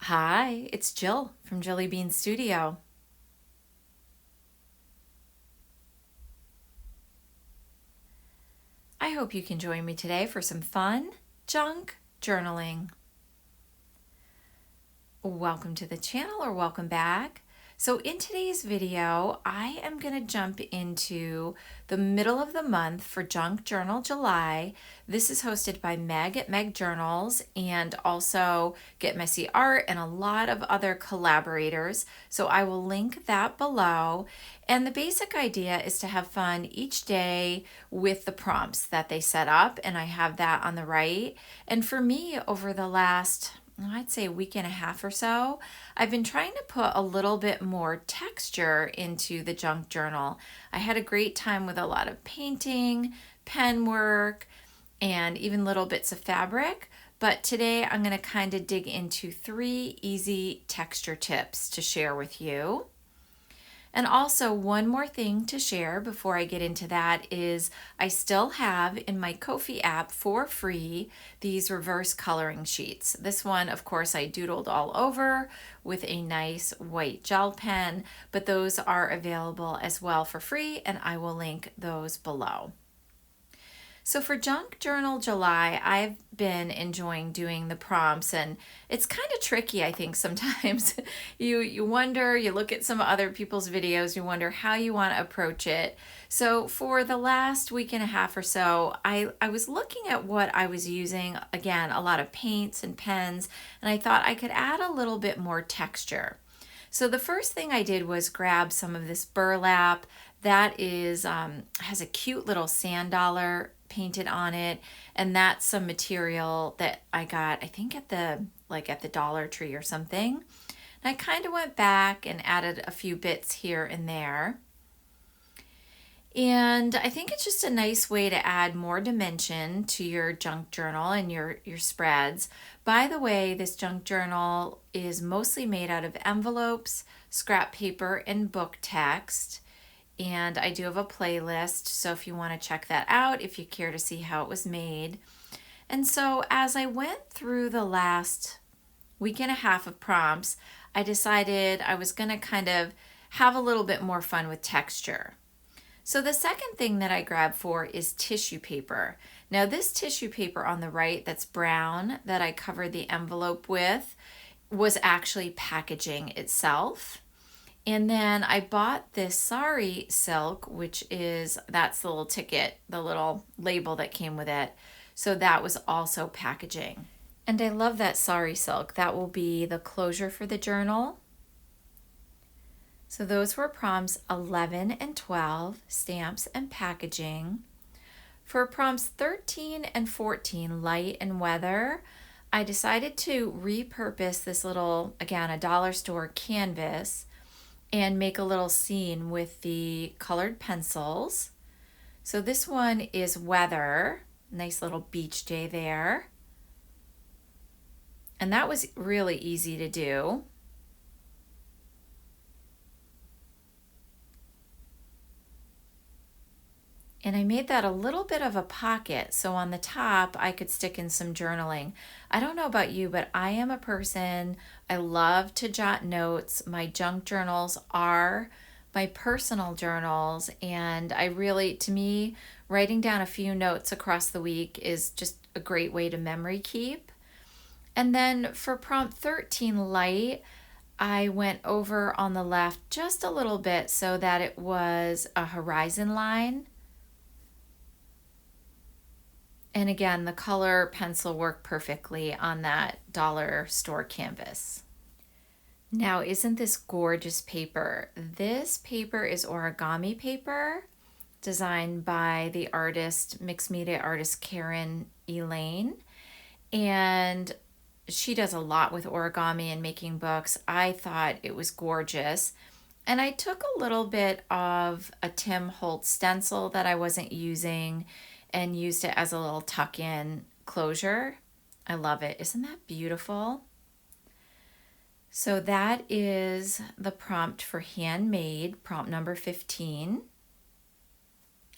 Hi, it's Jill from Jilly Bean Studio. I hope you can join me today for some fun junk journaling. Welcome to the channel or welcome back. So in today's video, I am going to jump into the middle of the month for Junk Journal July. This is hosted by Meg at Meg Journals and also Get Messy Art and a lot of other collaborators. So I will link that below. And the basic idea is to have fun each day with the prompts that they set up. And I have that on the right. And for me, over the last I'd say a week and a half or so, I've been trying to put a little bit more texture into the junk journal. I had a great time with a lot of painting, pen work, and even little bits of fabric. But today I'm going to kind of dig into 3 easy texture tips to share with you. And also one more thing to share before I get into that is I still have in my Ko-fi app for free these reverse coloring sheets. This one, of course, I doodled all over with a nice white gel pen, but those are available as well for free, and I will link those below. So for Junk Journal July, I've been enjoying doing the prompts, and it's kind of tricky, I think, sometimes. You wonder, you look at some other people's videos, you wonder how you want to approach it. So for the last week and a half or so, I was looking at what I was using, again, a lot of paints and pens, and I thought I could add a little bit more texture. So the first thing I did was grab some of this burlap that is has a cute little sand dollar painted on it, and that's some material that I got, I think at the Dollar Tree or something. And I kind of went back and added a few bits here and there. And I think it's just a nice way to add more dimension to your junk journal and your spreads. By the way, this junk journal is mostly made out of envelopes, scrap paper, and book text. And I do have a playlist, so if you want to check that out, if you care to see how it was made. And so as I went through the last week and a half of prompts, I decided I was going to kind of have a little bit more fun with texture. So the second thing that I grabbed for is tissue paper. Now this tissue paper on the right that's brown that I covered the envelope with was actually packaging itself. And then I bought this sari silk, that's the little ticket, the little label that came with it. So that was also packaging. And I love that sari silk. That will be the closure for the journal. So those were prompts 11 and 12, stamps and packaging. For prompts 13 and 14, light and weather, I decided to repurpose this little, again, a dollar store canvas and make a little scene with the colored pencils. So this one is weather, nice little beach day there. And that was really easy to do. And I made that a little bit of a pocket, so on the top I could stick in some journaling. I don't know about you, but I am a person, I love to jot notes. My junk journals are my personal journals, and to me, writing down a few notes across the week is just a great way to memory keep. And then for prompt 13, light, I went over on the left just a little bit so that it was a horizon line. And again, the color pencil worked perfectly on that dollar store canvas. Now, isn't this gorgeous paper? This paper is origami paper designed by the mixed media artist Karen Elaine. And she does a lot with origami and making books. I thought it was gorgeous. And I took a little bit of a Tim Holtz stencil that I wasn't using and used it as a little tuck-in closure. I love it. Isn't that beautiful? So that is the prompt for handmade, prompt number 15.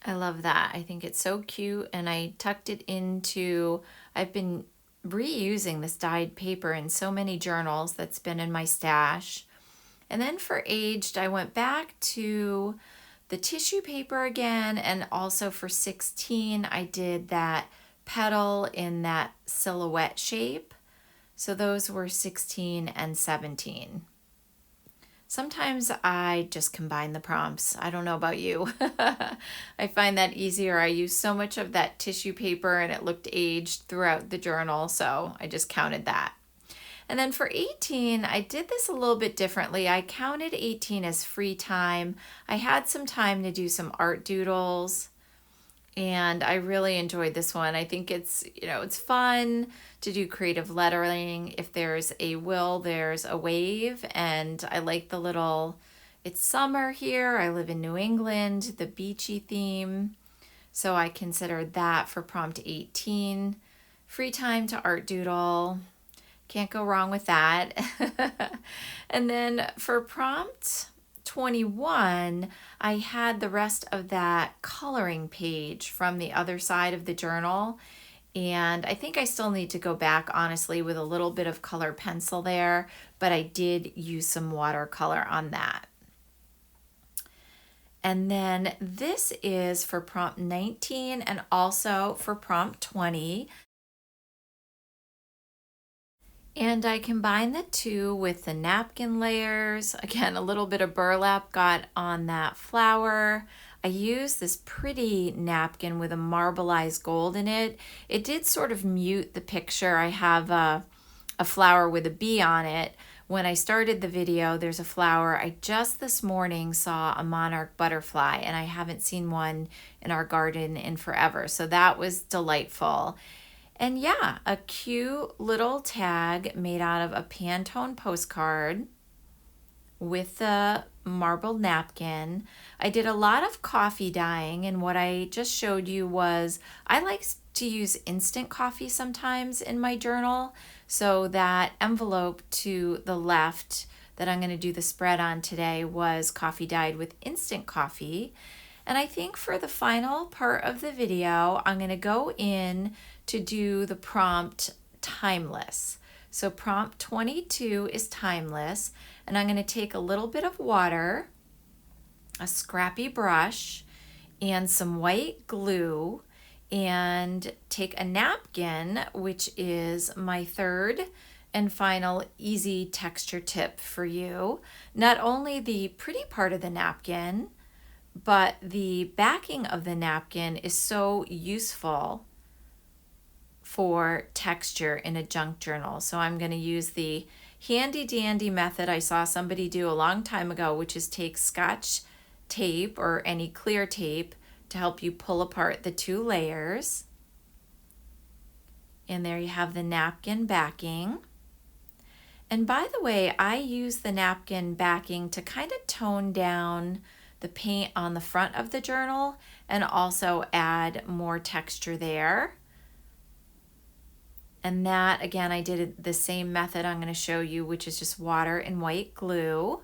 I love that. I think it's so cute, and I tucked it into, I've been reusing this dyed paper in so many journals that's been in my stash. And then for aged, I went back to the tissue paper again, and also for 16, I did that petal in that silhouette shape. So those were 16 and 17. Sometimes I just combine the prompts. I don't know about you. I find that easier. I use so much of that tissue paper and it looked aged throughout the journal, so I just counted that. And then for 18, I did this a little bit differently. I counted 18 as free time. I had some time to do some art doodles, and I really enjoyed this one. I think it's, it's fun to do creative lettering. If there's a will, there's a wave, and I like the little, it's summer here. I live in New England, the beachy theme. So I considered that for prompt 18. Free time to art doodle. Can't go wrong with that. And then for prompt 21, I had the rest of that coloring page from the other side of the journal. And I think I still need to go back, honestly, with a little bit of color pencil there, but I did use some watercolor on that. And then this is for prompt 19 and also for prompt 20. And I combined the two with the napkin layers. Again, a little bit of burlap got on that flower. I used this pretty napkin with a marbleized gold in it. It did sort of mute the picture. I have a flower with a bee on it. When I started the video, there's a flower. I just this morning saw a monarch butterfly, and I haven't seen one in our garden in forever. So that was delightful. And yeah, a cute little tag made out of a Pantone postcard with the marbled napkin. I did a lot of coffee dyeing, and what I just showed you was I like to use instant coffee sometimes in my journal. So that envelope to the left that I'm going to do the spread on today was coffee dyed with instant coffee. And I think for the final part of the video, I'm going to go in to do the prompt timeless. So prompt 22 is timeless, and I'm going to take a little bit of water, a scrappy brush, and some white glue, and take a napkin, which is my third and final easy texture tip for you. Not only the pretty part of the napkin, but the backing of the napkin is so useful for texture in a junk journal. So I'm going to use the handy dandy method I saw somebody do a long time ago, which is take Scotch tape or any clear tape to help you pull apart the two layers. And there you have the napkin backing. And by the way, I use the napkin backing to kind of tone down the paint on the front of the journal and also add more texture there. And that, again, I did the same method I'm going to show you, which is just water and white glue.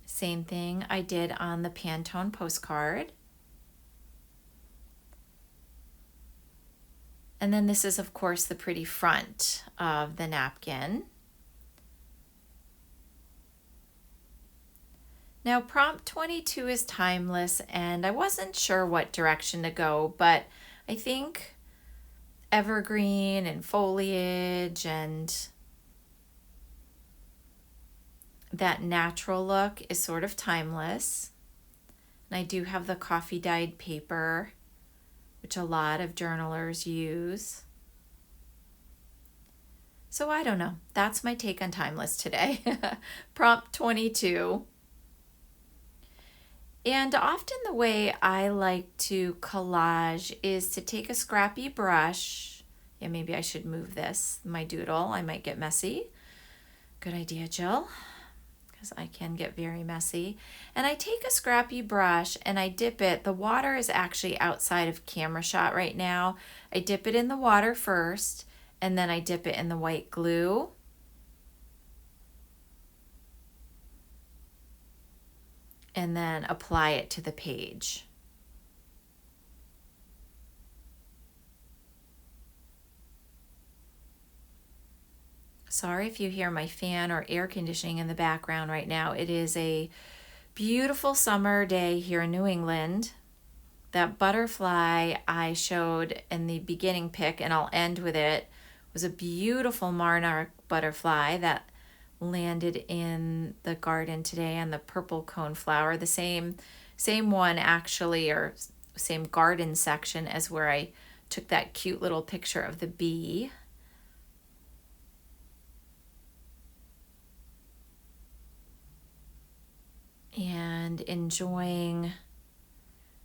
Same thing I did on the Pantone postcard. And then this is, of course, the pretty front of the napkin. Now, prompt 22 is timeless, and I wasn't sure what direction to go, but I think evergreen and foliage and that natural look is sort of timeless. And I do have the coffee dyed paper, which a lot of journalers use. So I don't know. That's my take on timeless today. Prompt 22. And often the way I like to collage is to take a scrappy brush. Yeah, maybe I should move this, my doodle. I might get messy. Good idea, Jill, because I can get very messy. And I take a scrappy brush and I dip it. The water is actually outside of camera shot right now. I dip it in the water first, and then I dip it in the white glue. And then apply it to the page. Sorry if you hear my fan or air conditioning in the background right now. It is a beautiful summer day here in New England. That butterfly I showed in the beginning pic, and I'll end with it, was a beautiful monarch butterfly that landed in the garden today on the purple coneflower, the same one actually, or same garden section as where I took that cute little picture of the bee. And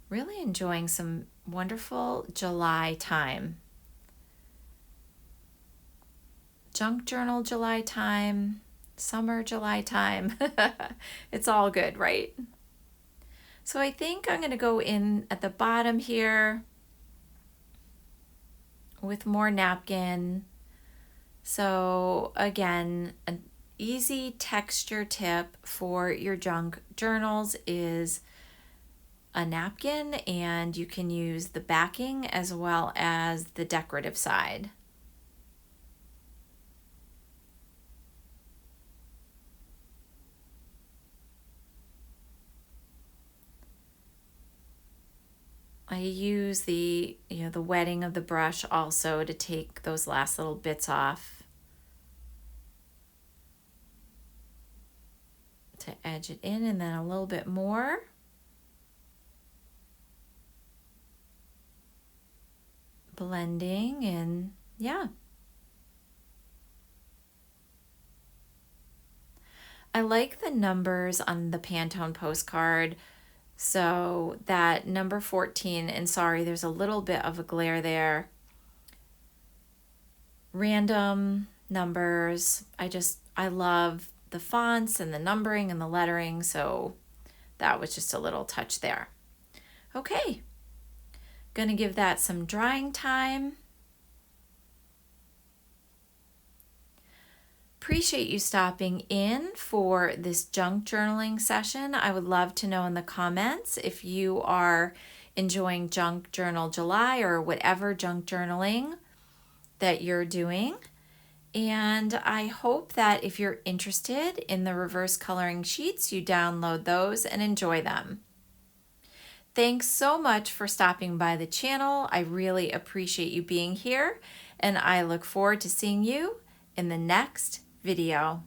really enjoying some wonderful July time. Junk journal July time, summer July time. It's all good, right? So I think I'm going to go in at the bottom here with more napkin. So again, an easy texture tip for your junk journals is a napkin, and you can use the backing as well as the decorative side. I use the wetting of the brush also to take those last little bits off, to edge it in, and then a little bit more. Blending, and yeah. I like the numbers on the Pantone postcard. So that number 14, and sorry, there's a little bit of a glare there. Random numbers. I love the fonts and the numbering and the lettering, so that was just a little touch there. Okay, gonna give that some drying time. Appreciate you stopping in for this junk journaling session. I would love to know in the comments if you are enjoying Junk Journal July or whatever junk journaling that you're doing. And I hope that if you're interested in the reverse coloring sheets, you download those and enjoy them. Thanks so much for stopping by the channel. I really appreciate you being here, and I look forward to seeing you in the next video.